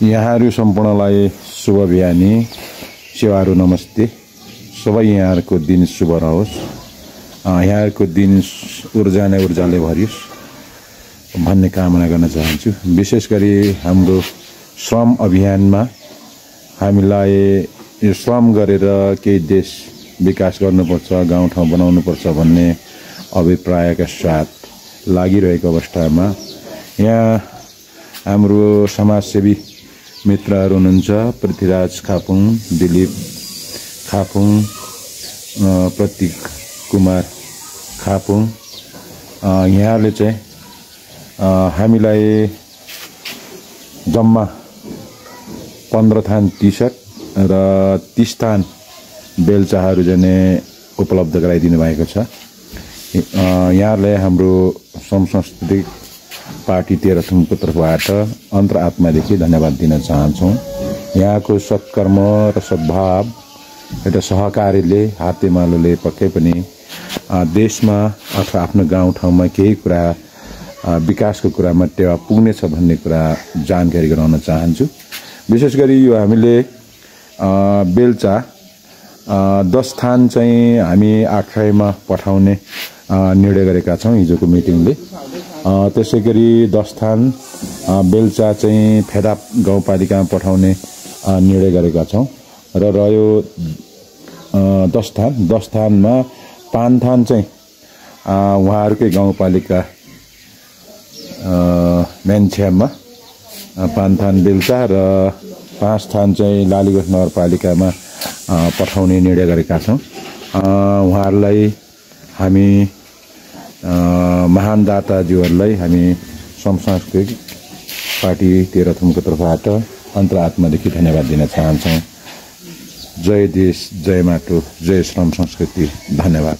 यहाँहरू सम्पूर्णलाई शुभ बिहानी, सेवाहरू नमस्ते। सबै यहाँहरूको दिन शुभ रहोस्, यहाँहरूको दिन ऊर्जा नै ऊर्जाले भरियोस् भन्ने कामना गर्न चाहन्छु। विशेष गरी हाम्रो श्रम अभियानमा हामीलाई यो श्रम गरेर केही देश विकास गर्नुपर्छ, गाउँठाउँ बनाउनुपर्छ भन्ने अभिप्रायका साथ लागिरहेको अवस्थामा यहाँ हाम्रो समाजसेवी मित्रहरू हुनुहुन्छ। पृथ्वीराज खापुङ, दिलीप खापुङ, प्रतीक कुमार खापुङ, यहाँले चाहिँ हामीलाई जम्मा 15 थान टी-सर्ट र 30 थान बेलचाहरू चाहिँ उपलब्ध गराइदिनु भएको छ। यहाँलाई हाम्रो श्रम सांस्कृतिक पार्टी तेह्रथुमको तर्फबाट अन्तर्आत्मादेखि धन्यवाद दिन चाहन्छौँ। यहाँको सत्कर्म र सद्भाव एउटा सहकारीले, हातेमालोले पक्कै पनि देशमा अथवा आफ्नो गाउँठाउँमा केही कुरा विकासको कुरामा टेवा पुग्नेछ भन्ने कुरा जानकारी गराउन चाहन्छु। विशेष गरी यो हामीले बेलचा 10 थान चाहिँ हामी आख्याईमा पठाउने निर्णय गरेका छौँ हिजोको मिटिङले। त्यसै गरी 10 थान बेलचा चाहिँ फेदाप गाउँपालिकामा पठाउने निर्णय गरेका छौँ र रह्यो 10 थानमा 5 थान चाहिँ उहाँहरूकै गाउँपालिका मेन्छ्याममा, 5 थान बेलचा र 5 थान चाहिँ लालीगुराँस नगरपालिकामा पठाउने निर्णय गरेका छौँ। उहाँहरूलाई हामी महान दाताज्यूहरूलाई हामी श्रम सांस्कृतिक पार्टी तेह्रथुमको तर्फबाट अन्तर्आत्मादेखि धन्यवाद दिन चाहन्छौँ। जय देश, जय माटो, जय श्रम संस्कृति। धन्यवाद।